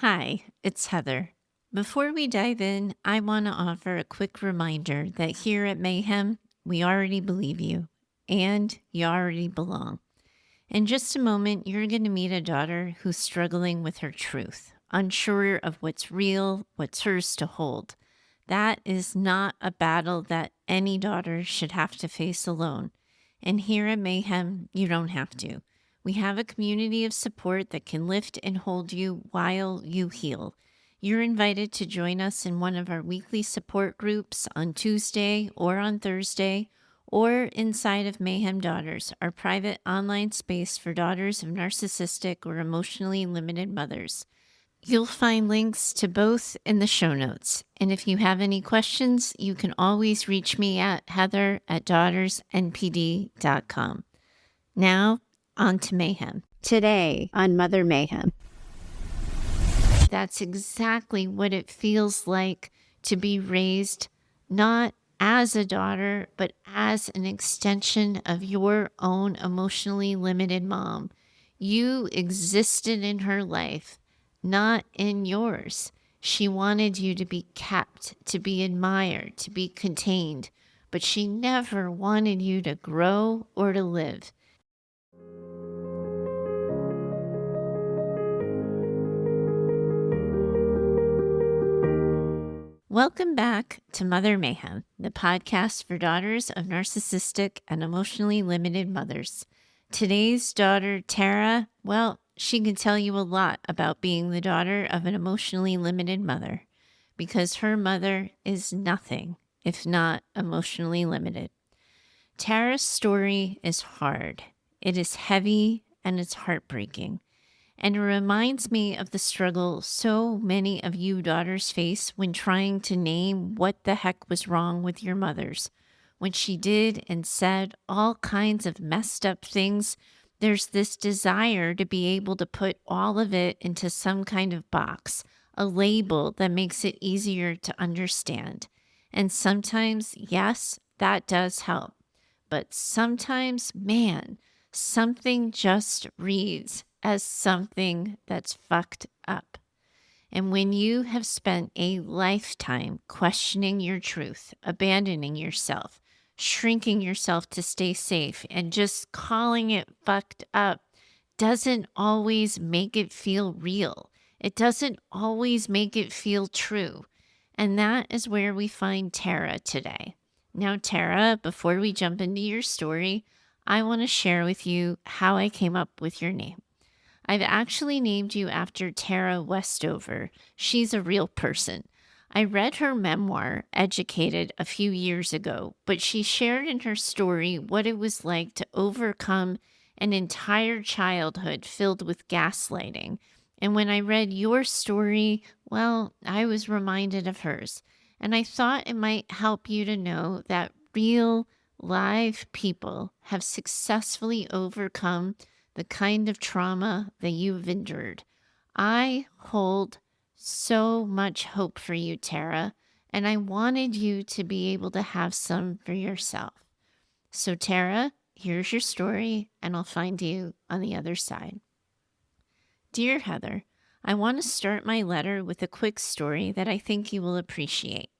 Hi, it's Heather. Before we dive in, I want to offer a quick reminder that here at Mayhem, we already believe you and you already belong. In just a moment, you're going to meet a daughter who's struggling with her truth, unsure of what's real, what's hers to hold. That is not a battle that any daughter should have to face alone. And here at Mayhem, you don't have to. We have a community of support that can lift and hold you while you heal. You're invited to join us in one of our weekly support groups on Tuesday or on Thursday, or inside of Mayhem Daughters, our private online space for daughters of narcissistic or emotionally limited mothers. You'll find links to both in the show notes. And if you have any questions, you can always reach me at heather@daughtersnpd.com. Now, on to Mayhem. Today on Mother Mayhem. That's exactly what it feels like to be raised not as a daughter, but as an extension of your own emotionally limited mom. You existed in her life, not in yours. She wanted you to be kept, to be admired, to be contained, but she never wanted you to grow or to live. Welcome back to Mother Mayhem, the podcast for daughters of narcissistic and emotionally limited mothers. Today's daughter, Tara, well, she can tell you a lot about being the daughter of an emotionally limited mother, because her mother is nothing if not emotionally limited. Tara's story is hard. It is heavy and it's heartbreaking. And it reminds me of the struggle so many of you daughters face when trying to name what the heck was wrong with your mothers. When she did and said all kinds of messed up things, there's this desire to be able to put all of it into some kind of box, a label that makes it easier to understand. And sometimes, yes, that does help. But sometimes, man, something just reads as something that's fucked up. And when you have spent a lifetime questioning your truth, abandoning yourself, shrinking yourself to stay safe, and just calling it fucked up doesn't always make it feel real. It doesn't always make it feel true. And that is where we find Tara today. Now, Tara, before we jump into your story, I want to share with you how I came up with your name. I've actually named you after Tara Westover. She's a real person. I read her memoir, Educated, a few years ago, but she shared in her story what it was like to overcome an entire childhood filled with gaslighting. And when I read your story, well, I was reminded of hers. And I thought it might help you to know that real, live people have successfully overcome the kind of trauma that you've endured. I hold so much hope for you, Tara, and I wanted you to be able to have some for yourself. So, Tara, here's your story, and I'll find you on the other side. Dear Heather, I want to start my letter with a quick story that I think you will appreciate.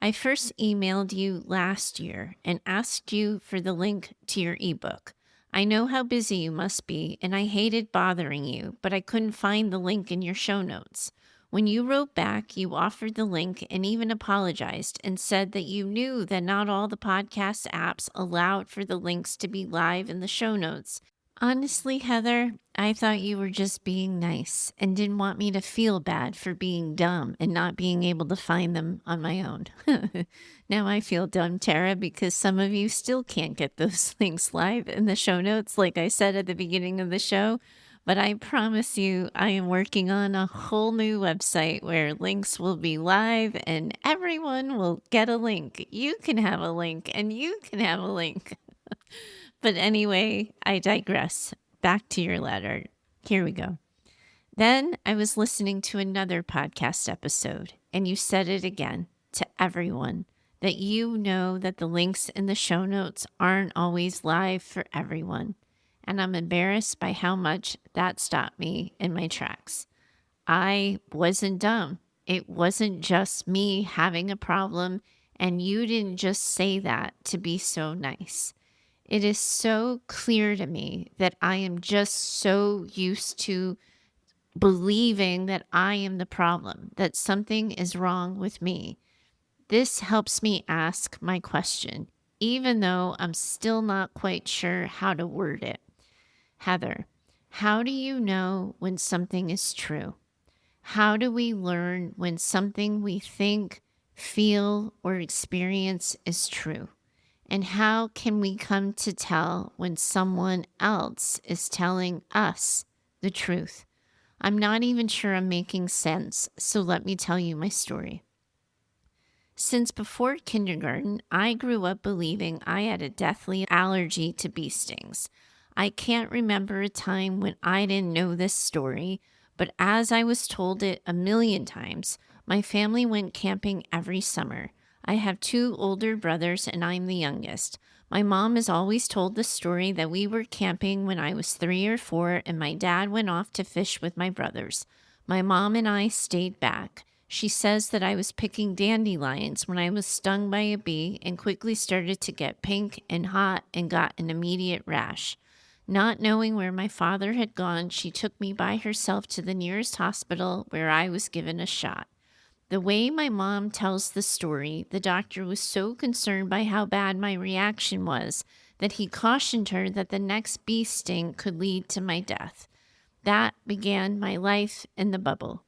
I first emailed you last year and asked you for the link to your ebook. I know how busy you must be, and I hated bothering you, but I couldn't find the link in your show notes. When you wrote back, you offered the link and even apologized and said that you knew that not all the podcast apps allowed for the links to be live in the show notes. Honestly, Heather, I thought you were just being nice and didn't want me to feel bad for being dumb and not being able to find them on my own. Now I feel dumb, Tara, because some of you still can't get those links live in the show notes, like I said at the beginning of the show. But I promise you, I am working on a whole new website where links will be live and everyone will get a link. You can have a link and you can have a link. But anyway, I digress. Back to your letter. Here we go. Then I was listening to another podcast episode, and you said it again to everyone that you know that the links in the show notes aren't always live for everyone. And I'm embarrassed by how much that stopped me in my tracks. I wasn't dumb. It wasn't just me having a problem, and you didn't just say that to be so nice. It is so clear to me that I am just so used to believing that I am the problem, that something is wrong with me. This helps me ask my question, even though I'm still not quite sure how to word it. Heather, how do you know when something is true? How do we learn when something we think, feel, or experience is true? And how can we come to tell when someone else is telling us the truth? I'm not even sure I'm making sense, so let me tell you my story. Since before kindergarten, I grew up believing I had a deathly allergy to bee stings. I can't remember a time when I didn't know this story, but as I was told it a million times, my family went camping every summer. I have two older brothers and I'm the youngest. My mom has always told the story that we were camping when I was 3 or 4 and my dad went off to fish with my brothers. My mom and I stayed back. She says that I was picking dandelions when I was stung by a bee and quickly started to get pink and hot and got an immediate rash. Not knowing where my father had gone, she took me by herself to the nearest hospital where I was given a shot. The way my mom tells the story, the doctor was so concerned by how bad my reaction was that he cautioned her that the next bee sting could lead to my death. That began my life in the bubble.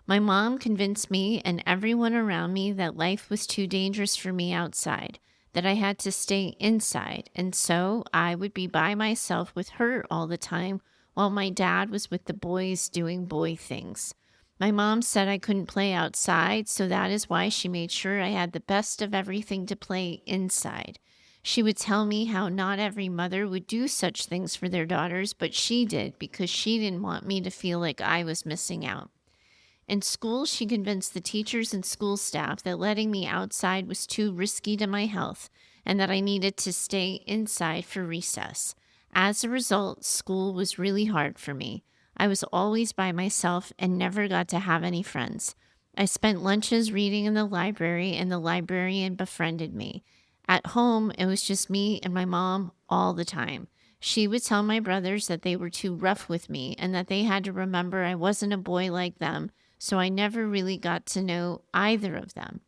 My mom convinced me and everyone around me that life was too dangerous for me outside, that I had to stay inside, and so I would be by myself with her all the time while my dad was with the boys doing boy things. My mom said I couldn't play outside, so that is why she made sure I had the best of everything to play inside. She would tell me how not every mother would do such things for their daughters, but she did because she didn't want me to feel like I was missing out. In school, she convinced the teachers and school staff that letting me outside was too risky to my health and that I needed to stay inside for recess. As a result, school was really hard for me. I was always by myself and never got to have any friends. I spent lunches reading in the library, and the librarian befriended me. At home, it was just me and my mom all the time. She would tell my brothers that they were too rough with me and that they had to remember I wasn't a boy like them, so I never really got to know either of them.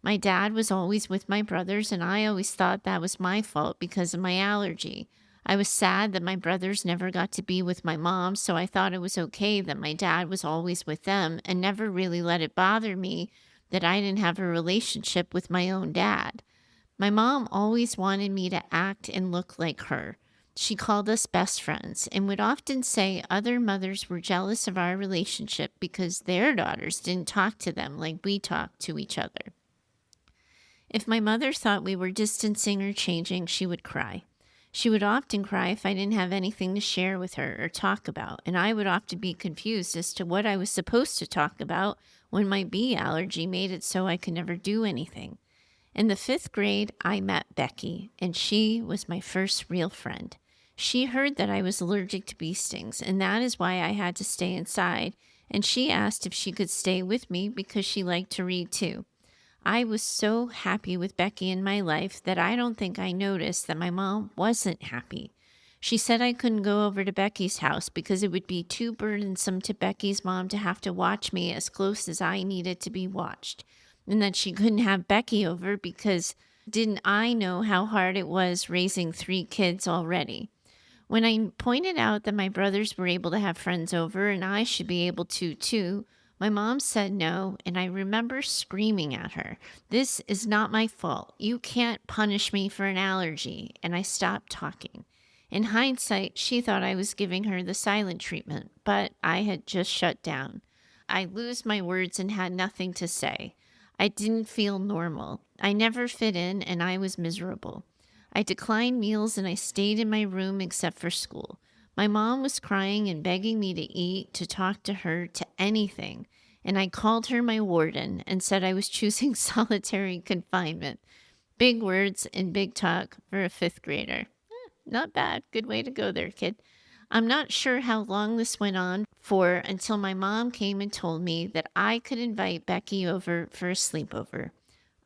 My dad was always with my brothers, and I always thought that was my fault because of my allergy. I was sad that my brothers never got to be with my mom, so I thought it was okay that my dad was always with them and never really let it bother me that I didn't have a relationship with my own dad. My mom always wanted me to act and look like her. She called us best friends and would often say other mothers were jealous of our relationship because their daughters didn't talk to them like we talked to each other. If my mother thought we were distancing or changing, she would cry. She would often cry if I didn't have anything to share with her or talk about, and I would often be confused as to what I was supposed to talk about when my bee allergy made it so I could never do anything. In the 5th grade, I met Becky, and she was my first real friend. She heard that I was allergic to bee stings, and that is why I had to stay inside, and she asked if she could stay with me because she liked to read too. I was so happy with Becky in my life that I don't think I noticed that my mom wasn't happy. She said I couldn't go over to Becky's house because it would be too burdensome to Becky's mom to have to watch me as close as I needed to be watched, and that she couldn't have Becky over because didn't I know how hard it was raising 3 kids already. When I pointed out that my brothers were able to have friends over and I should be able to too, my mom said no, and I remember screaming at her, "This is not my fault. You can't punish me for an allergy," and I stopped talking. In hindsight, she thought I was giving her the silent treatment, but I had just shut down. I lose my words and had nothing to say. I didn't feel normal. I never fit in, and I was miserable. I declined meals and I stayed in my room except for school. My mom was crying and begging me to eat, to talk to her, to anything, and I called her my warden and said I was choosing solitary confinement. Big words and big talk for a 5th grader. Not bad. Good way to go there, kid. I'm not sure how long this went on for until my mom came and told me that I could invite Becky over for a sleepover.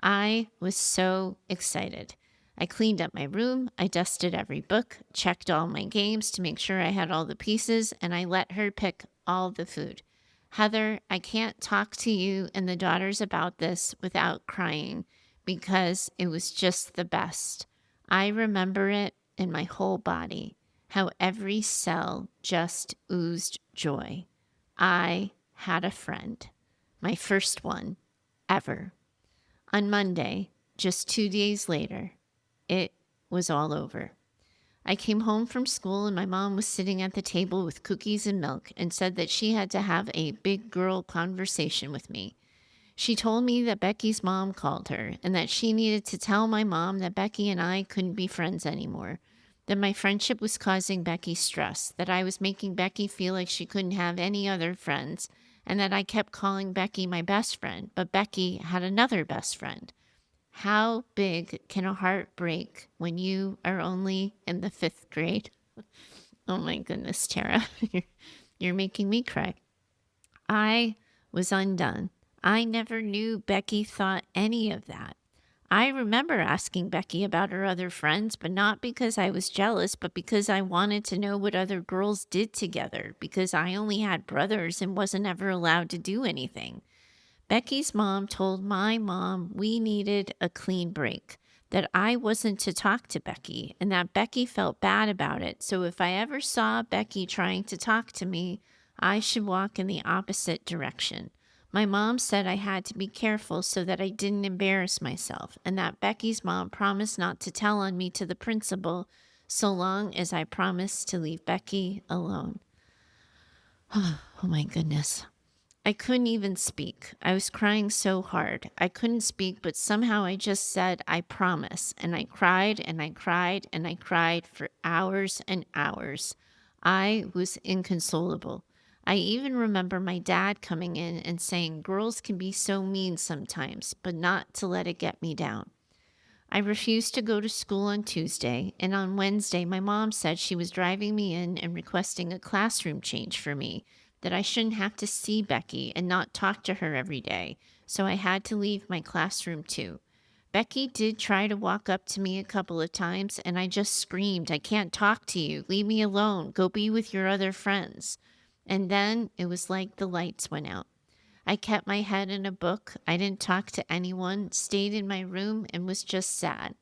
I was so excited. I cleaned up my room, I dusted every book, checked all my games to make sure I had all the pieces, and I let her pick all the food. Heather, I can't talk to you and the daughters about this without crying because it was just the best. I remember it in my whole body, how every cell just oozed joy. I had a friend, my first one ever. On Monday, just 2 days later, it was all over. I came home from school and my mom was sitting at the table with cookies and milk and said that she had to have a big girl conversation with me. She told me that Becky's mom called her and that she needed to tell my mom that Becky and I couldn't be friends anymore, that my friendship was causing Becky stress, that I was making Becky feel like she couldn't have any other friends, and that I kept calling Becky my best friend, but Becky had another best friend. How big can a heart break when you are only in the 5th grade? Oh my goodness, Tara, you're making me cry. I was undone. I never knew Becky thought any of that. I remember asking Becky about her other friends, but not because I was jealous, but because I wanted to know what other girls did together, because I only had brothers and wasn't ever allowed to do anything. Becky's mom told my mom we needed a clean break, that I wasn't to talk to Becky, and that Becky felt bad about it. So if I ever saw Becky trying to talk to me, I should walk in the opposite direction. My mom said I had to be careful so that I didn't embarrass myself, and that Becky's mom promised not to tell on me to the principal so long as I promised to leave Becky alone. Oh my goodness. I couldn't even speak. I was crying so hard. I couldn't speak, but somehow I just said, I promise. And I cried and I cried and I cried for hours and hours. I was inconsolable. I even remember my dad coming in and saying, girls can be so mean sometimes, but not to let it get me down. I refused to go to school on Tuesday, and on Wednesday, my mom said she was driving me in and requesting a classroom change for me, that I shouldn't have to see Becky and not talk to her every day, so I had to leave my classroom too. Becky did try to walk up to me a couple of times, and I just screamed, I can't talk to you. Leave me alone. Go be with your other friends. And then it was like the lights went out. I kept my head in a book. I didn't talk to anyone, stayed in my room, and was just sad.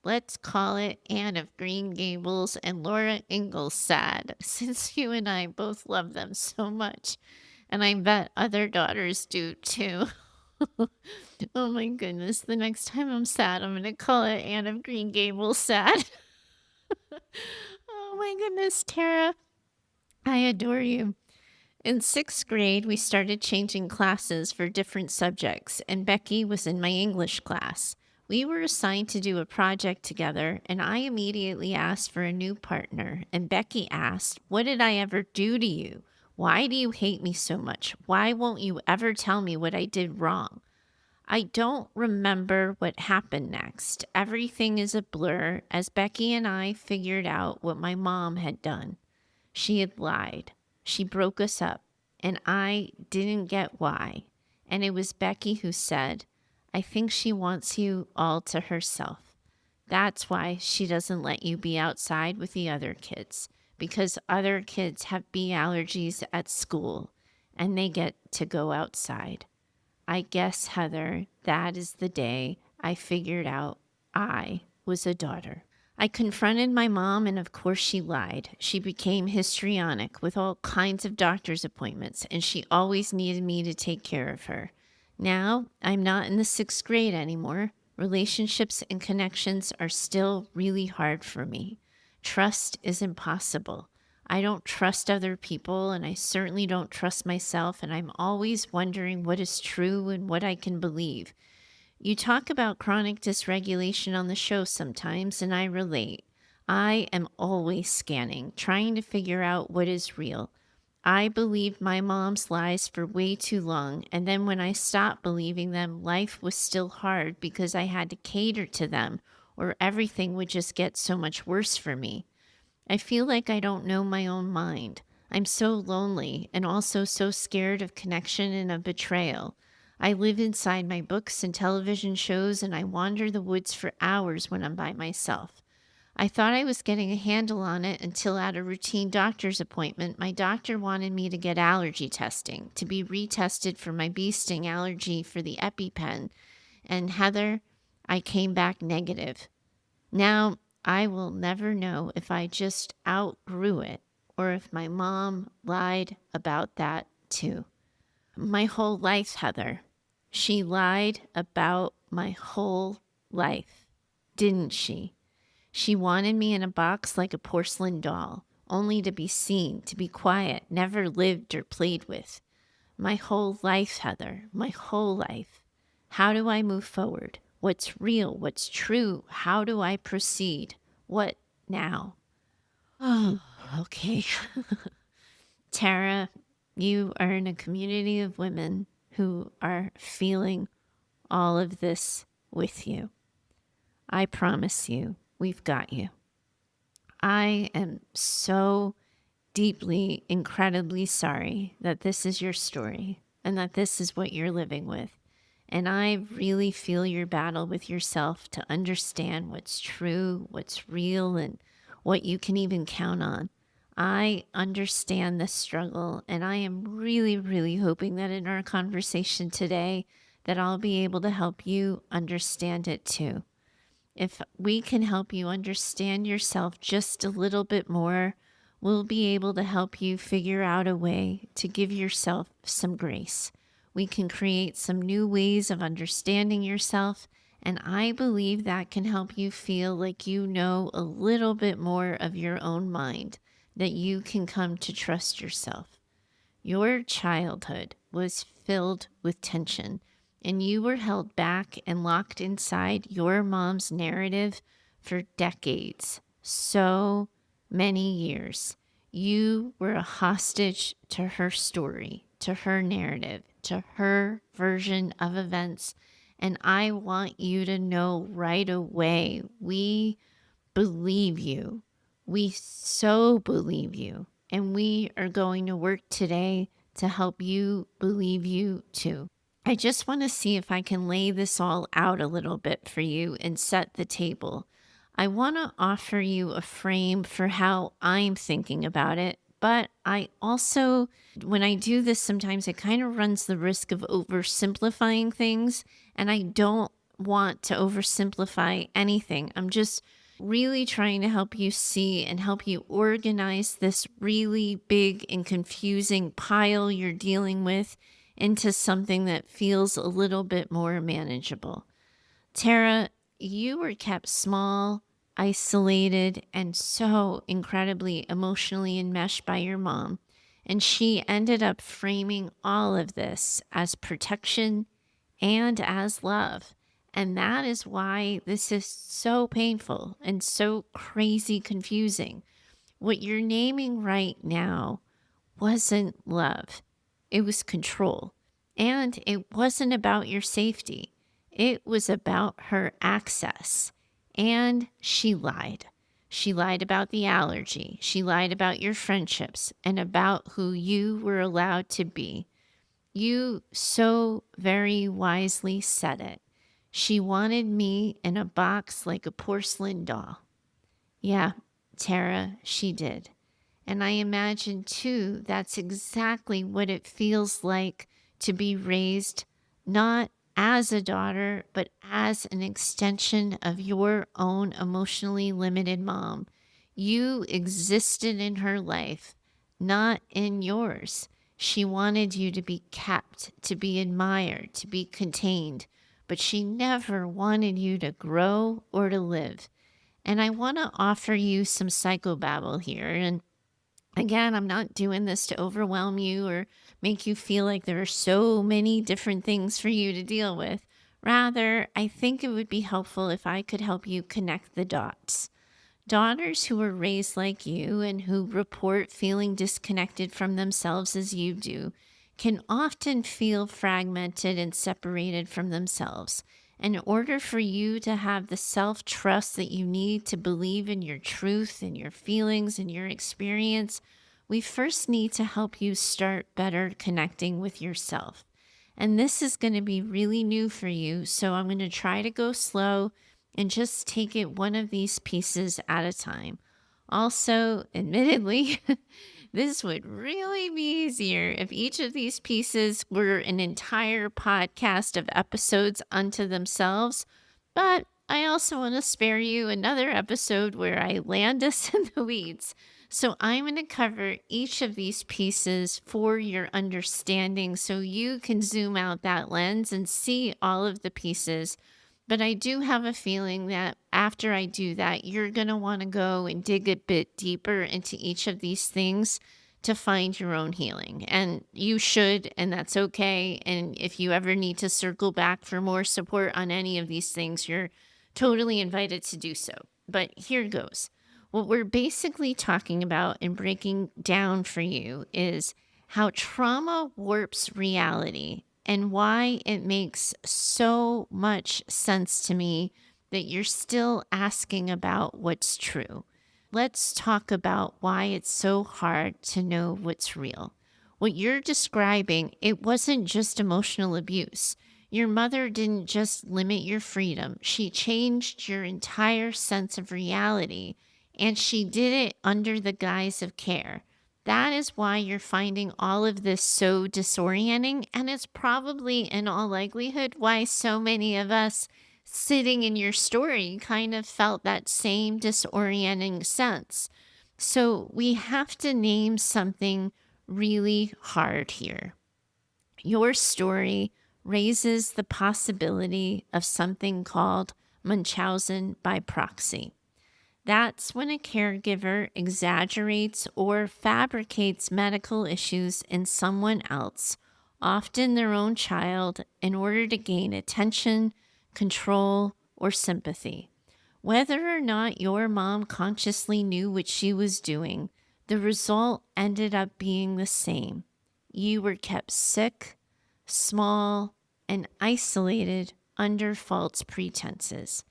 Let's call it Anne of Green Gables and Laura Ingalls sad, since you and I both love them so much. And I bet other daughters do too. Oh my goodness. The next time I'm sad, I'm going to call it Anne of Green Gables sad. Oh my goodness, Tara. I adore you. In 6th grade, we started changing classes for different subjects, and Becky was in my English class. We were assigned to do a project together, and I immediately asked for a new partner. And Becky asked, what did I ever do to you? Why do you hate me so much? Why won't you ever tell me what I did wrong? I don't remember what happened next. Everything is a blur as Becky and I figured out what my mom had done. She had lied. She broke us up, and I didn't get why. And it was Becky who said, I think she wants you all to herself. That's why she doesn't let you be outside with the other kids, because other kids have bee allergies at school, and they get to go outside. I guess, Heather, that is the day I figured out I was a daughter. I confronted my mom, and of course she lied. She became histrionic with all kinds of doctor's appointments, and she always needed me to take care of her. Now, I'm not in the 6th grade anymore. Relationships and connections are still really hard for me. Trust is impossible. I don't trust other people, and I certainly don't trust myself, and I'm always wondering what is true and what I can believe. You talk about chronic dysregulation on the show sometimes, and I relate. I am always scanning, trying to figure out what is real. I believed my mom's lies for way too long, and then when I stopped believing them, life was still hard because I had to cater to them, or everything would just get so much worse for me. I feel like I don't know my own mind. I'm so lonely and also so scared of connection and of betrayal. I live inside my books and television shows, and I wander the woods for hours when I'm by myself. I thought I was getting a handle on it until at a routine doctor's appointment, my doctor wanted me to get allergy testing, to be retested for my bee sting allergy for the EpiPen. And Heather, I came back negative. Now, I will never know if I just outgrew it or if my mom lied about that too. My whole life, Heather. She lied about my whole life, didn't she? She wanted me in a box like a porcelain doll, only to be seen, to be quiet, never lived or played with. My whole life, Heather, my whole life. How do I move forward? What's real? What's true? How do I proceed? What now? Oh, okay. Tara, you are in a community of women who are feeling all of this with you. I promise you, we've got you. I am so deeply, incredibly sorry that this is your story and that this is what you're living with. And I really feel your battle with yourself to understand what's true, what's real, and what you can even count on. I understand this struggle, and I am really, really hoping that in our conversation today that I'll be able to help you understand it too. If we can help you understand yourself just a little bit more, we'll be able to help you figure out a way to give yourself some grace. We can create some new ways of understanding yourself, and I believe that can help you feel like you know a little bit more of your own mind, that you can come to trust yourself. Your childhood was filled with tension, and you were held back and locked inside your mom's narrative for decades, so many years. You were a hostage to her story, to her narrative, to her version of events. And I want you to know right away, we believe you. We so believe you. And we are going to work today to help you believe you too. I just want to see if I can lay this all out a little bit for you and set the table. I want to offer you a frame for how I'm thinking about it, but I also, when I do this, sometimes it kind of runs the risk of oversimplifying things, and I don't want to oversimplify anything. I'm just really trying to help you see and help you organize this really big and confusing pile you're dealing with into something that feels a little bit more manageable. Tara, you were kept small, isolated, and so incredibly emotionally enmeshed by your mom. And she ended up framing all of this as protection and as love. And that is why this is so painful and so crazy confusing. What you're naming right now wasn't love, it was control. And it wasn't about your safety, it was about her access. And she lied. She lied about the allergy. She lied about your friendships and about who you were allowed to be. You so very wisely said it. She wanted me in a box like a porcelain doll. Yeah, Tara, she did. And I imagine too, that's exactly what it feels like to be raised not as a daughter, but as an extension of your own emotionally limited mom. You existed in her life, not in yours. She wanted you to be kept, to be admired, to be contained, but she never wanted you to grow or to live. And I want to offer you some psychobabble here. And again, I'm not doing this to overwhelm you or make you feel like there are so many different things for you to deal with. Rather, I think it would be helpful if I could help you connect the dots. Daughters who were raised like you and who report feeling disconnected from themselves as you do can often feel fragmented and separated from themselves. In order for you to have the self-trust that you need to believe in your truth and your feelings and your experience, we first need to help you start better connecting with yourself. And this is going to be really new for you. So I'm going to try to go slow and just take it one of these pieces at a time. Also, admittedly, this would really be easier if each of these pieces were an entire podcast of episodes unto themselves. But I also want to spare you another episode where I land us in the weeds. So I'm going to cover each of these pieces for your understanding so you can zoom out that lens and see all of the pieces. But I do have a feeling that after I do that, you're going to want to go and dig a bit deeper into each of these things to find your own healing. And you should, and that's okay. And if you ever need to circle back for more support on any of these things, you're totally invited to do so. But here goes. What we're basically talking about and breaking down for you is how trauma warps reality and why it makes so much sense to me that you're still asking about what's true. Let's talk about why it's so hard to know what's real. What you're describing, it wasn't just emotional abuse. Your mother didn't just limit your freedom. She changed your entire sense of reality, and she did it under the guise of care. That is why you're finding all of this so disorienting, and it's probably in all likelihood why so many of us sitting in your story kind of felt that same disorienting sense. So we have to name something really hard here. Your story raises the possibility of something called Munchausen by proxy. That's when a caregiver exaggerates or fabricates medical issues in someone else, often their own child, in order to gain attention, control, or sympathy. Whether or not your mom consciously knew what she was doing, the result ended up being the same. You were kept sick, small, and isolated under false pretenses.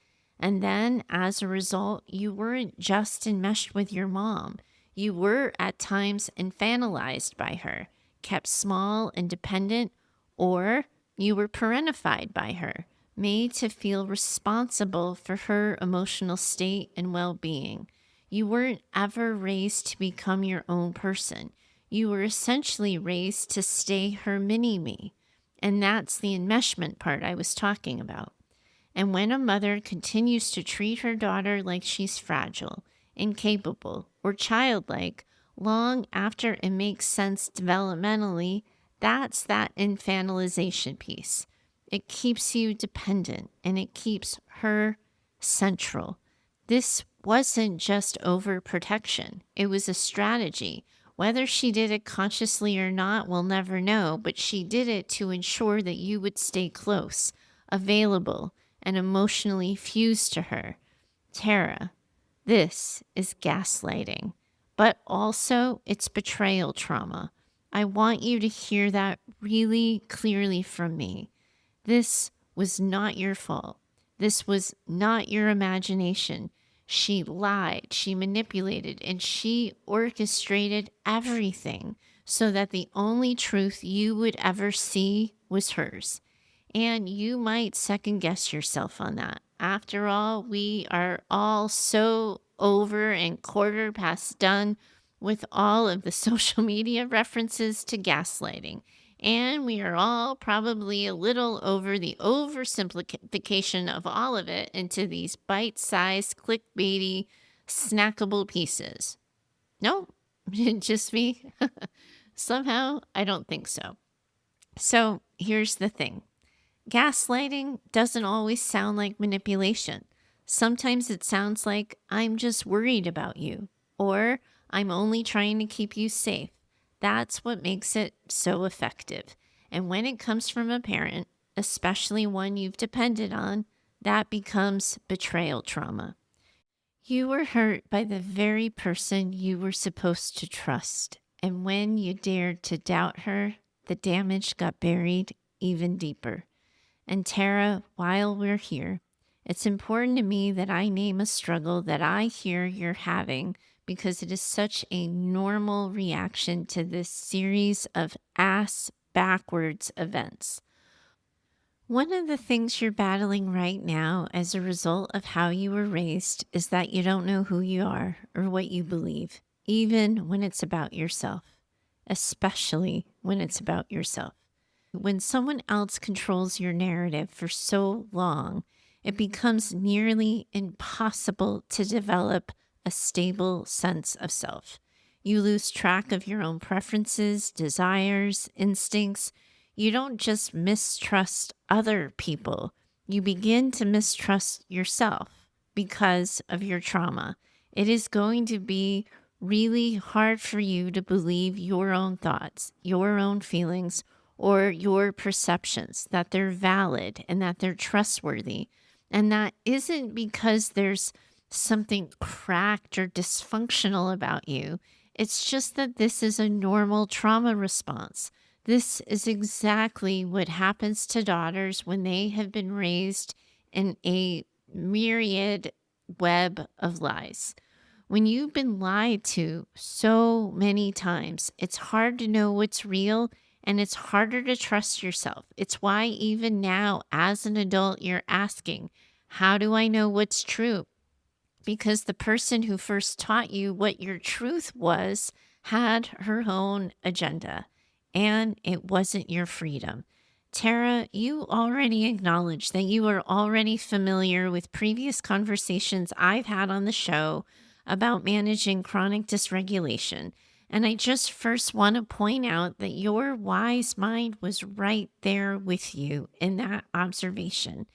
And then, as a result, you weren't just enmeshed with your mom. You were at times infantilized by her, kept small and dependent, or you were parentified by her, made to feel responsible for her emotional state and well-being. You weren't ever raised to become your own person. You were essentially raised to stay her mini-me. And that's the enmeshment part I was talking about. And when a mother continues to treat her daughter like she's fragile, incapable, or childlike, long after it makes sense developmentally, that's that infantilization piece. It keeps you dependent and it keeps her central. This wasn't just overprotection. It was a strategy. Whether she did it consciously or not, we'll never know, but she did it to ensure that you would stay close, available, and emotionally fused to her. Tara, this is gaslighting, but also it's betrayal trauma. I want you to hear that really clearly from me. This was not your fault. This was not your imagination. She lied, she manipulated, and she orchestrated everything so that the only truth you would ever see was hers. And you might second guess yourself on that. After all, we are all so over and quarter past done with all of the social media references to gaslighting. And we are all probably a little over the oversimplification of all of it into these bite-sized, clickbaity, snackable pieces. No, just me. Somehow, I don't think so. So here's the thing. Gaslighting doesn't always sound like manipulation. Sometimes it sounds like, I'm just worried about you, or I'm only trying to keep you safe. That's what makes it so effective. And when it comes from a parent, especially one you've depended on, that becomes betrayal trauma. You were hurt by the very person you were supposed to trust. And when you dared to doubt her, the damage got buried even deeper. And Tara, while we're here, it's important to me that I name a struggle that I hear you're having because it is such a normal reaction to this series of ass backwards events. One of the things you're battling right now as a result of how you were raised is that you don't know who you are or what you believe, even when it's about yourself, especially when it's about yourself. When someone else controls your narrative for so long, it becomes nearly impossible to develop a stable sense of self. You lose track of your own preferences, desires, instincts. You don't just mistrust other people, you begin to mistrust yourself because of your trauma. It is going to be really hard for you to believe your own thoughts, your own feelings, or your perceptions, that they're valid and that they're trustworthy. And that isn't because there's something cracked or dysfunctional about you. It's just that this is a normal trauma response. This is exactly what happens to daughters when they have been raised in a myriad web of lies. When you've been lied to so many times, it's hard to know what's real and it's harder to trust yourself. It's why even now, as an adult, you're asking, how do I know what's true? Because the person who first taught you what your truth was had her own agenda, and it wasn't your freedom. Tara, you already acknowledged that you are already familiar with previous conversations I've had on the show about managing chronic dysregulation. And I just first want to point out that your wise mind was right there with you in that observation.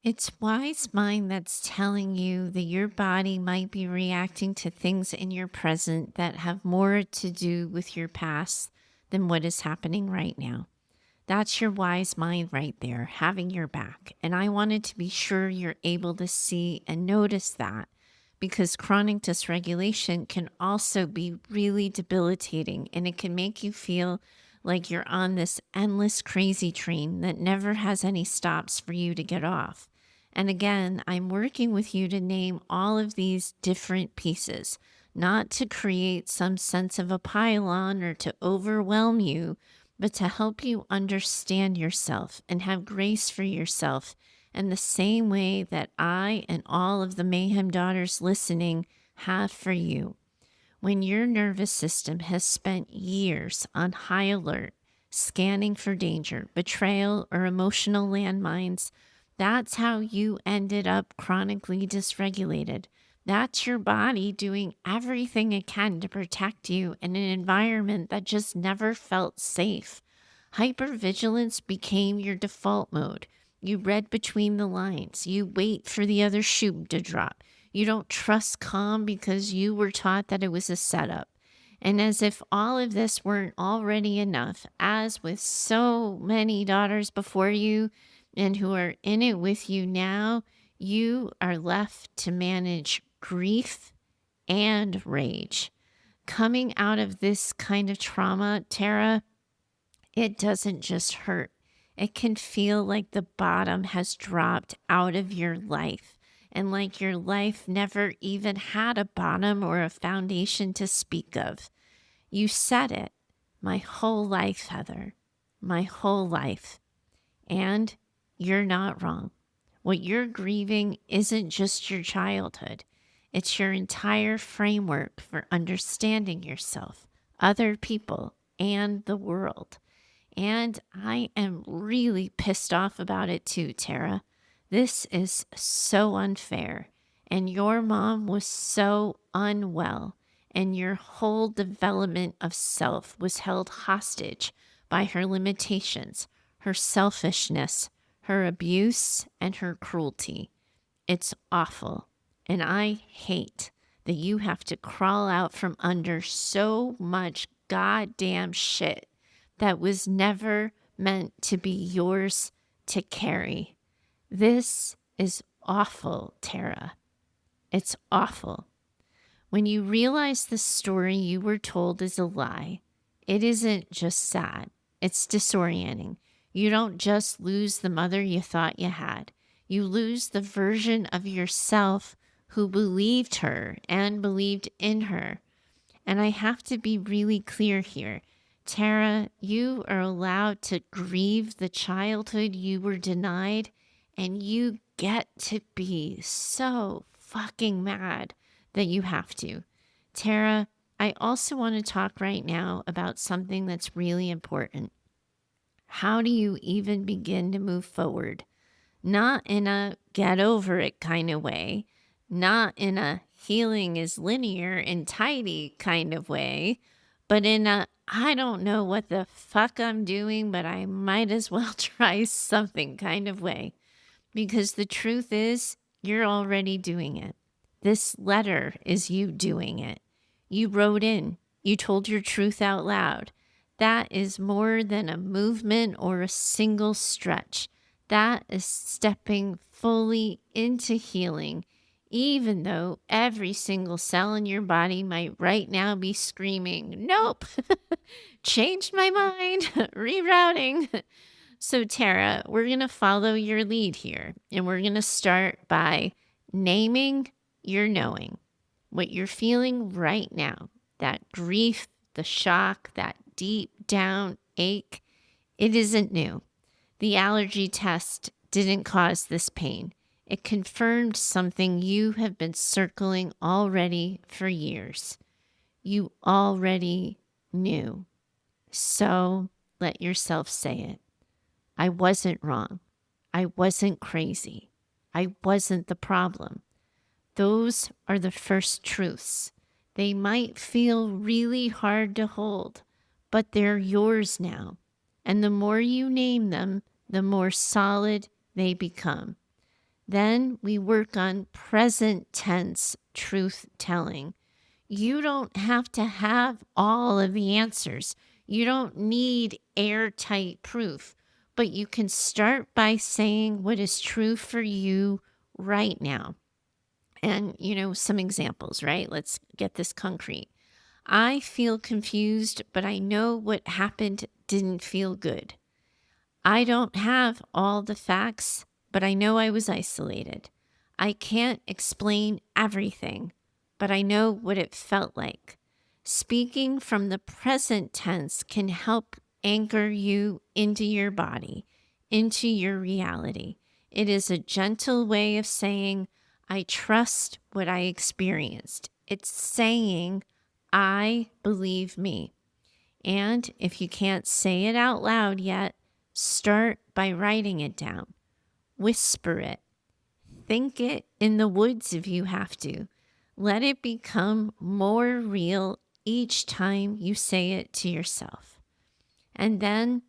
It's wise mind that's telling you that your body might be reacting to things in your present that have more to do with your past than what is happening right now. That's your wise mind right there, having your back. And I wanted to be sure you're able to see and notice that because chronic dysregulation can also be really debilitating and it can make you feel like you're on this endless crazy train that never has any stops for you to get off. And again, I'm working with you to name all of these different pieces, not to create some sense of a pylon or to overwhelm you, but to help you understand yourself and have grace for yourself in the same way that I and all of the Mayhem daughters listening have for you. When your nervous system has spent years on high alert, scanning for danger, betrayal, or emotional landmines, that's how you ended up chronically dysregulated. That's your body doing everything it can to protect you in an environment that just never felt safe. Hypervigilance became your default mode. You read between the lines. You wait for the other shoe to drop. You don't trust calm because you were taught that it was a setup. And as if all of this weren't already enough, as with so many daughters before you and who are in it with you now, you are left to manage grief and rage. Coming out of this kind of trauma, Tara, it doesn't just hurt. It can feel like the bottom has dropped out of your life and like your life never even had a bottom or a foundation to speak of. You said it. My whole life, Heather. My whole life. And you're not wrong. What you're grieving isn't just your childhood. It's your entire framework for understanding yourself, other people, and the world. And I am really pissed off about it too, Tara. This is so unfair. And your mom was so unwell. And your whole development of self was held hostage by her limitations, her selfishness, her abuse, and her cruelty. It's awful. And I hate that you have to crawl out from under so much goddamn shit that was never meant to be yours to carry. This is awful, Tara. It's awful. When you realize the story you were told is a lie, it isn't just sad, it's disorienting. You don't just lose the mother you thought you had. You lose the version of yourself who believed her and believed in her. And I have to be really clear here. Tara, you are allowed to grieve the childhood you were denied, and you get to be so fucking mad that you have to. Tara, I also want to talk right now about something that's really important. How do you even begin to move forward? Not in a get over it kind of way, not in a healing is linear and tidy kind of way, but in a I don't know what the fuck I'm doing, but I might as well try something kind of way. Because the truth is, you're already doing it. This letter is you doing it. You wrote in, you told your truth out loud. That is more than a movement or a single stretch. That is stepping fully into healing, even though every single cell in your body might right now be screaming, nope, changed my mind, rerouting. So, Tara, we're going to follow your lead here, and we're going to start by naming your knowing, what you're feeling right now, that grief, the shock, that deep down ache. It isn't new. The allergy test didn't cause this pain. It confirmed something you have been circling already for years. You already knew. So let yourself say it. I wasn't wrong. I wasn't crazy. I wasn't the problem. Those are the first truths. They might feel really hard to hold, but they're yours now. And the more you name them, the more solid they become. Then we work on present tense truth telling. You don't have to have all of the answers. You don't need airtight proof, but you can start by saying what is true for you right now. And, some examples, right? Let's get this concrete. I feel confused, but I know what happened didn't feel good. I don't have all the facts, but I know I was isolated. I can't explain everything, but I know what it felt like. Speaking from the present tense can help anchor you into your body, into your reality. It is a gentle way of saying, I trust what I experienced. It's saying, I believe me. And if you can't say it out loud yet, start by writing it down. Whisper it. Think it in the woods if you have to. Let it become more real each time you say it to yourself. And then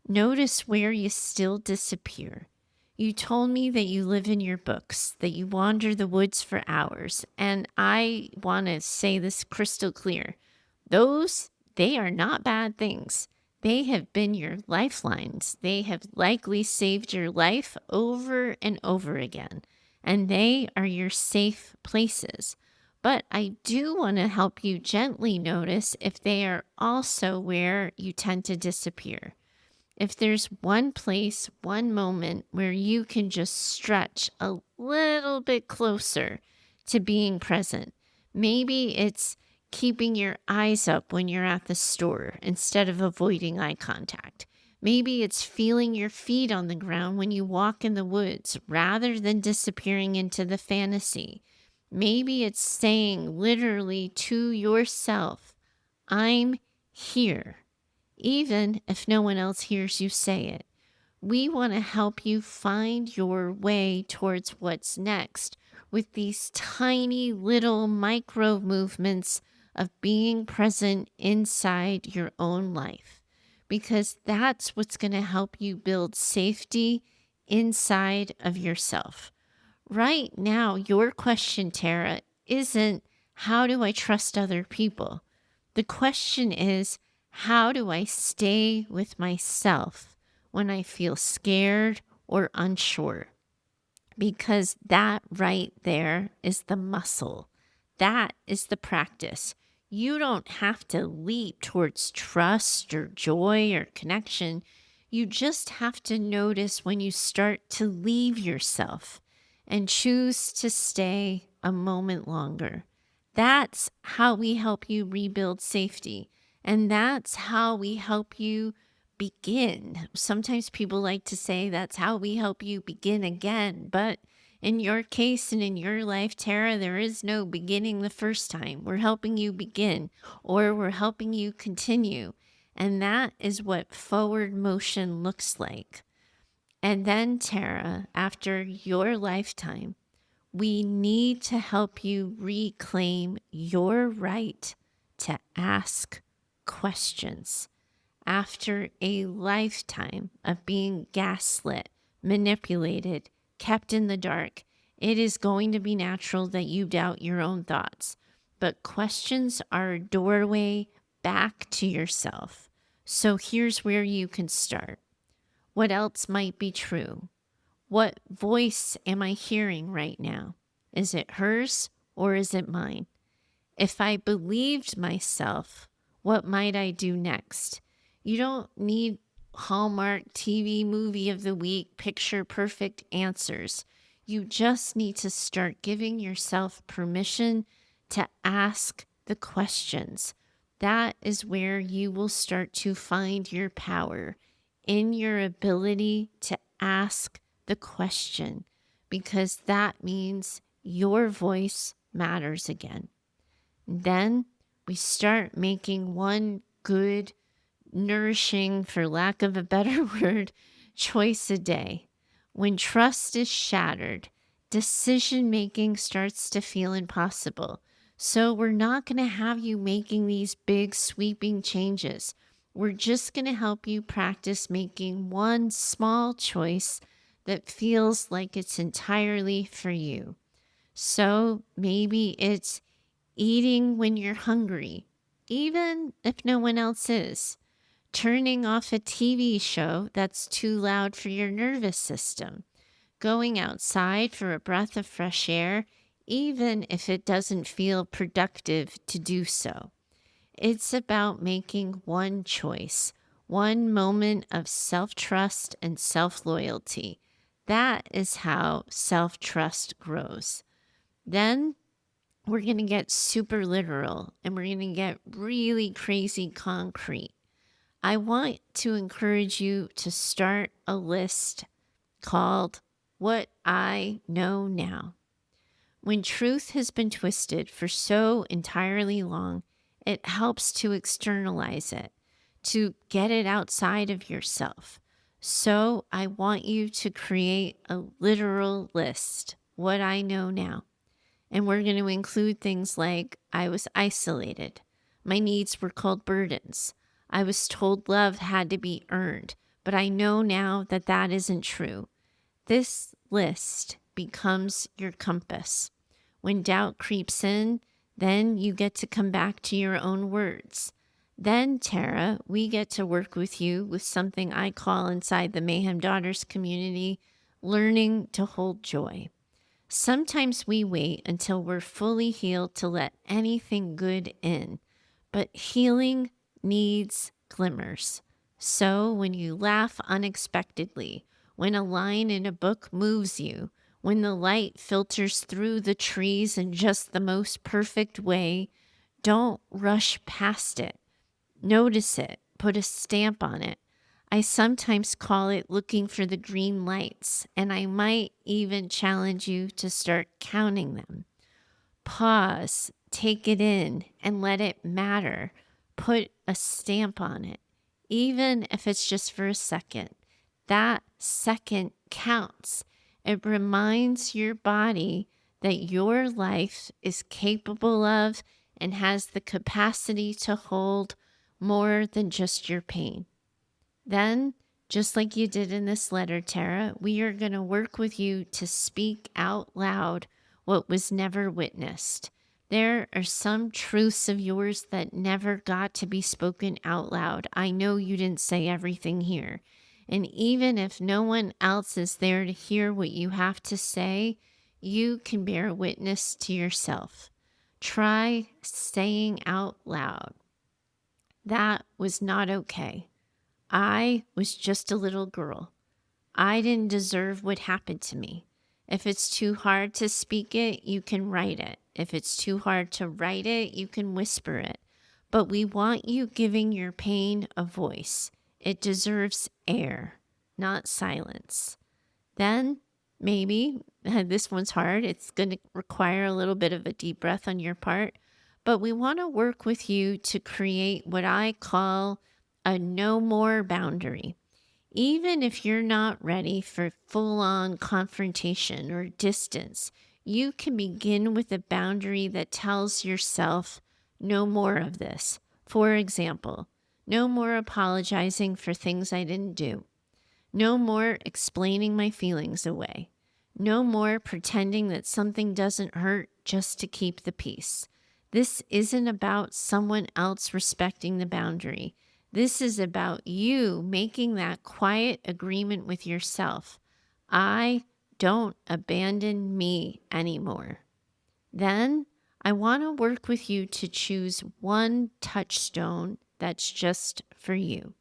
notice where you still disappear. You told me that you live in your books, that you wander the woods for hours. And I want to say this crystal clear. They are not bad things. They have been your lifelines. They have likely saved your life over and over again. And they are your safe places. But I do want to help you gently notice if they are also where you tend to disappear. If there's one place, one moment where you can just stretch a little bit closer to being present, maybe it's keeping your eyes up when you're at the store instead of avoiding eye contact. Maybe it's feeling your feet on the ground when you walk in the woods rather than disappearing into the fantasy. Maybe it's saying literally to yourself, I'm here. Even if no one else hears you say it. We want to help you find your way towards what's next with these tiny little micro movements of being present inside your own life, because that's what's going to help you build safety inside of yourself. Right now, your question, Tara, isn't how do I trust other people? The question is, how do I stay with myself when I feel scared or unsure? Because that right there is the muscle. That is the practice. You don't have to leap towards trust or joy or connection. You just have to notice when you start to leave yourself and choose to stay a moment longer. That's how we help you rebuild safety. And that's how we help you begin. Sometimes people like to say that's how we help you begin again. But in your case and in your life, Tara, there is no beginning the first time. We're helping you begin, or we're helping you continue. And that is what forward motion looks like. And then, Tara, after your lifetime, we need to help you reclaim your right to ask questions. After a lifetime of being gaslit, manipulated, kept in the dark, it is going to be natural that you doubt your own thoughts. But questions are a doorway back to yourself. So here's where you can start. What else might be true? What voice am I hearing right now? Is it hers or is it mine? If I believed myself, what might I do next? You don't need Hallmark TV movie of the week, picture perfect answers. You just need to start giving yourself permission to ask the questions. That is where you will start to find your power in your ability to ask the question, because that means your voice matters again. Then we start making one good, nourishing, for lack of a better word, choice a day. When trust is shattered, decision making starts to feel impossible. So we're not going to have you making these big sweeping changes. We're just going to help you practice making one small choice that feels like it's entirely for you. So maybe it's eating when you're hungry, even if no one else is. Turning off a TV show that's too loud for your nervous system. Going outside for a breath of fresh air, even if it doesn't feel productive to do so. It's about making one choice, one moment of self-trust and self-loyalty. That is how self-trust grows. Then we're going to get super literal and we're going to get really crazy concrete. I want to encourage you to start a list called What I Know Now. When truth has been twisted for so entirely long, it helps to externalize it, to get it outside of yourself. So I want you to create a literal list, What I Know Now. And we're going to include things like I was isolated. My needs were called burdens. I was told love had to be earned, but I know now that that isn't true. This list becomes your compass. When doubt creeps in, then you get to come back to your own words. Then, Tara, we get to work with you with something I call inside the Mayhem Daughters community, learning to hold joy. Sometimes we wait until we're fully healed to let anything good in, but healing needs glimmers. So when you laugh unexpectedly, when a line in a book moves you, when the light filters through the trees in just the most perfect way, don't rush past it. Notice it, put a stamp on it. I sometimes call it looking for the green lights, and I might even challenge you to start counting them. Pause, take it in, and let it matter. Put a stamp on it, even if it's just for a second. That second counts. It reminds your body that your life is capable of and has the capacity to hold more than just your pain. Then, just like you did in this letter, Tara, we are going to work with you to speak out loud what was never witnessed. There are some truths of yours that never got to be spoken out loud. I know you didn't say everything here. And even if no one else is there to hear what you have to say, you can bear witness to yourself. Try saying out loud, that was not okay. I was just a little girl. I didn't deserve what happened to me. If it's too hard to speak it, you can write it. If it's too hard to write it, you can whisper it. But we want you giving your pain a voice. It deserves air, not silence. Then maybe this one's hard. It's going to require a little bit of a deep breath on your part. But we want to work with you to create what I call a no more boundary. Even if you're not ready for full on confrontation or distance, you can begin with a boundary that tells yourself no more of this. For example, no more apologizing for things I didn't do. No more explaining my feelings away. No more pretending that something doesn't hurt just to keep the peace. This isn't about someone else respecting the boundary. This is about you making that quiet agreement with yourself. I don't abandon me anymore. Then I want to work with you to choose one touchstone that's just for you.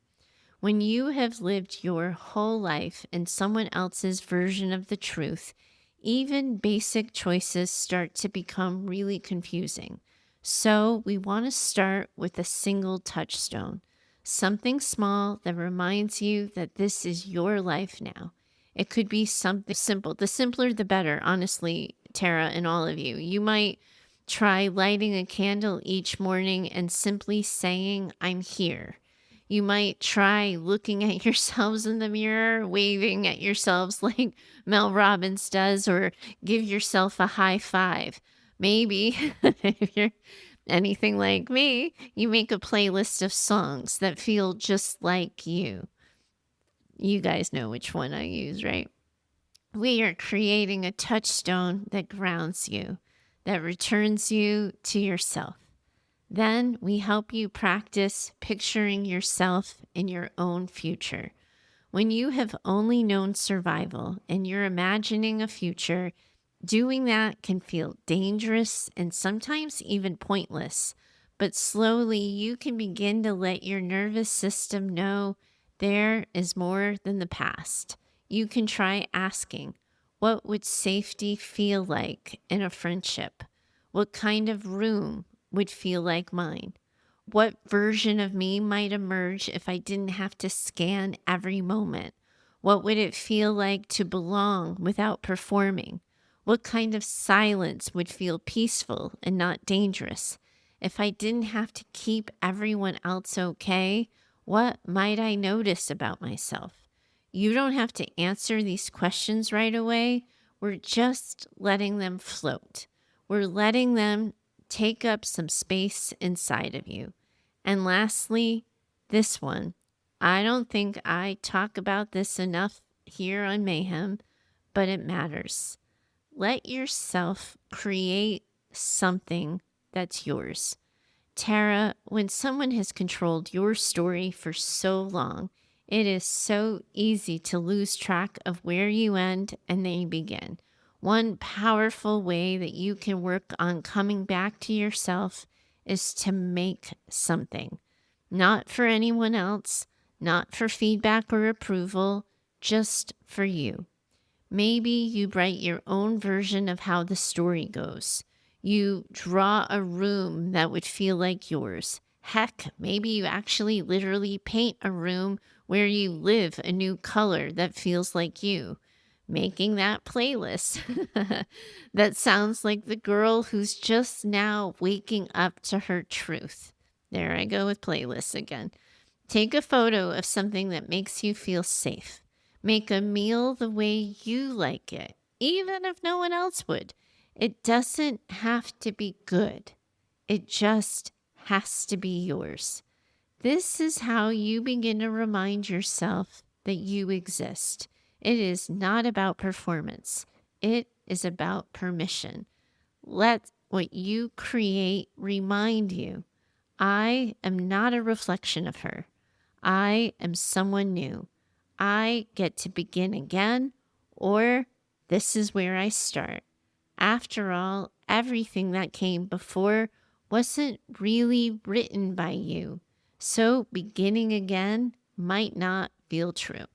When you have lived your whole life in someone else's version of the truth, even basic choices start to become really confusing. So we want to start with a single touchstone, something small that reminds you that this is your life now. It could be something simple. The simpler, the better, honestly, Tara and all of you. You might try lighting a candle each morning and simply saying, I'm here. You might try looking at yourselves in the mirror, waving at yourselves like Mel Robbins does, or give yourself a high five. Maybe if you're anything like me, you make a playlist of songs that feel just like you. You guys know which one I use, right? We are creating a touchstone that grounds you, that returns you to yourself. Then we help you practice picturing yourself in your own future. When you have only known survival and you're imagining a future, doing that can feel dangerous and sometimes even pointless. But slowly you can begin to let your nervous system know there is more than the past. You can try asking, what would safety feel like in a friendship? What kind of room would feel like mine? What version of me might emerge if I didn't have to scan every moment? What would it feel like to belong without performing? What kind of silence would feel peaceful and not dangerous? If I didn't have to keep everyone else okay, what might I notice about myself? You don't have to answer these questions right away. We're just letting them float. We're letting them take up some space inside of you. And lastly, this one. I don't think I talk about this enough here on Mayhem, but it matters. Let yourself create something that's yours. Tara, when someone has controlled your story for so long, it is so easy to lose track of where you end and they begin. One powerful way that you can work on coming back to yourself is to make something. Not for anyone else, not for feedback or approval, just for you. Maybe you write your own version of how the story goes. You draw a room that would feel like yours. Heck, maybe you actually literally paint a room where you live a new color that feels like you. Making that playlist that sounds like the girl who's just now waking up to her truth. There I go with playlists again. Take a photo of something that makes you feel safe. Make a meal the way you like it, even if no one else would. It doesn't have to be good. It just has to be yours. This is how you begin to remind yourself that you exist. It is not about performance. It is about permission. Let what you create remind you, I am not a reflection of her. I am someone new. I get to begin again, or this is where I start. After all, everything that came before wasn't really written by you. So beginning again might not feel true.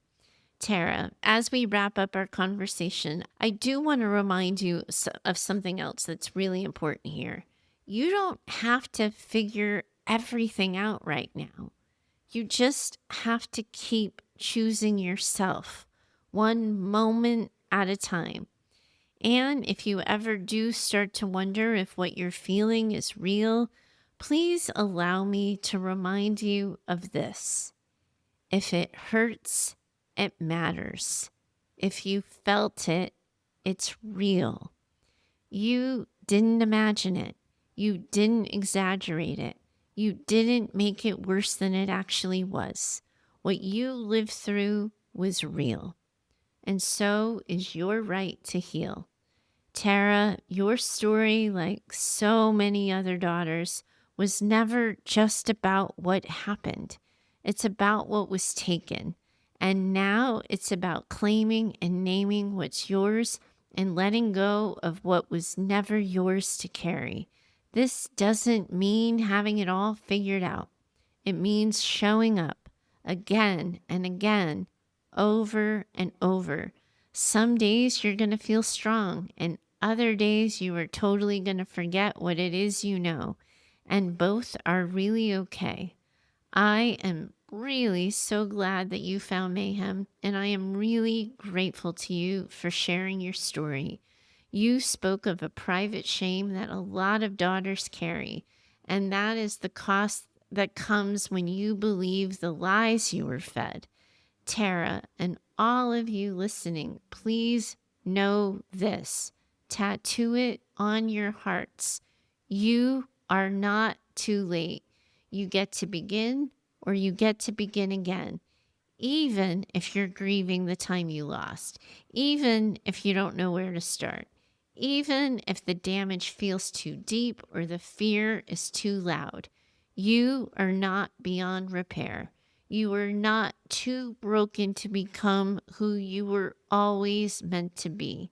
Tara, as we wrap up our conversation, I do want to remind you of something else that's really important here. You don't have to figure everything out right now. You just have to keep choosing yourself one moment at a time. And if you ever do start to wonder if what you're feeling is real, please allow me to remind you of this. If it hurts, it matters. If you felt it, it's real. You didn't imagine it. You didn't exaggerate it. You didn't make it worse than it actually was. What you lived through was real. And so is your right to heal. Tara, your story, like so many other daughters, was never just about what happened. It's about what was taken. And now it's about claiming and naming what's yours and letting go of what was never yours to carry. This doesn't mean having it all figured out. It means showing up again and again, over and over. Some days you're going to feel strong, and other days you are totally going to forget what it is you know. And both are really okay. I am really so glad that you found Mayhem, and I am really grateful to you for sharing your story. You spoke of a private shame that a lot of daughters carry, and that is the cost that comes when you believe the lies you were fed. Tara, and all of you listening, please know this. Tattoo it on your hearts. You are not too late. You get to begin, or you get to begin again. Even if you're grieving the time you lost, even if you don't know where to start, even if the damage feels too deep or the fear is too loud, you are not beyond repair. You are not too broken to become who you were always meant to be.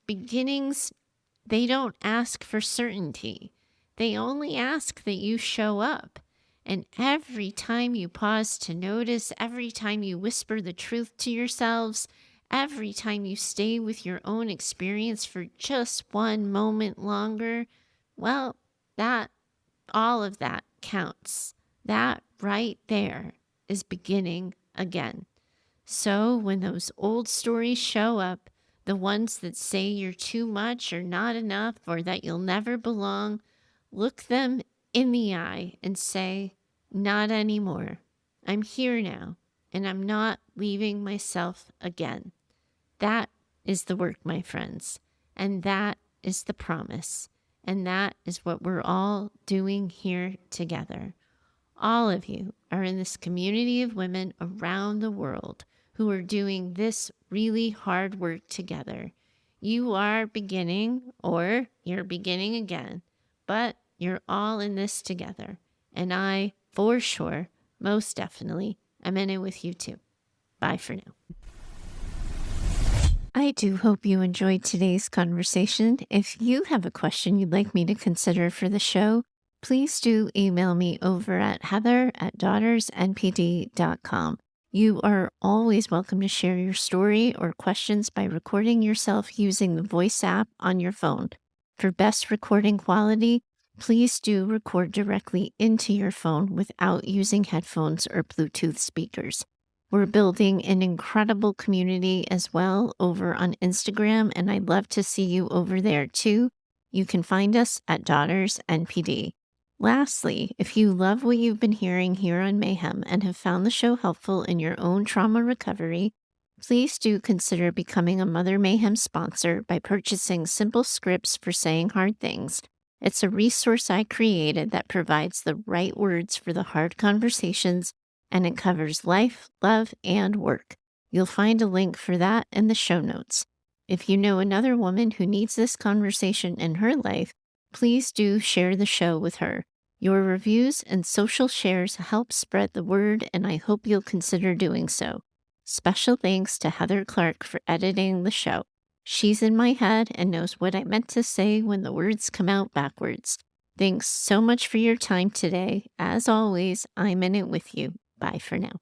Beginnings, they don't ask for certainty. They only ask that you show up. And every time you pause to notice, every time you whisper the truth to yourselves, every time you stay with your own experience for just one moment longer, well, all of that counts. That right there is beginning again. So when those old stories show up, the ones that say you're too much or not enough or that you'll never belong, look them in the eye and say, not anymore. I'm here now, and I'm not leaving myself again. That is the work, my friends, and that is the promise, and that is what we're all doing here together. All of you are in this community of women around the world who are doing this really hard work together. You are beginning, or you're beginning again, but you're all in this together. And I, for sure, most definitely, am in it with you too. Bye for now. I do hope you enjoyed today's conversation. If you have a question you'd like me to consider for the show, please do email me over at heather@daughtersnpd.com. You are always welcome to share your story or questions by recording yourself using the voice app on your phone. For best recording quality, please do record directly into your phone without using headphones or Bluetooth speakers. We're building an incredible community as well over on Instagram, and I'd love to see you over there too. You can find us at Daughters NPD. Lastly, if you love what you've been hearing here on Mayhem and have found the show helpful in your own trauma recovery, please do consider becoming a Mother Mayhem sponsor by purchasing simple scripts for saying hard things. It's a resource I created that provides the right words for the hard conversations, and it covers life, love, and work. You'll find a link for that in the show notes. If you know another woman who needs this conversation in her life, please do share the show with her. Your reviews and social shares help spread the word, and I hope you'll consider doing so. Special thanks to Heather Clark for editing the show. She's in my head and knows what I meant to say when the words come out backwards. Thanks so much for your time today. As always, I'm in it with you. Bye for now.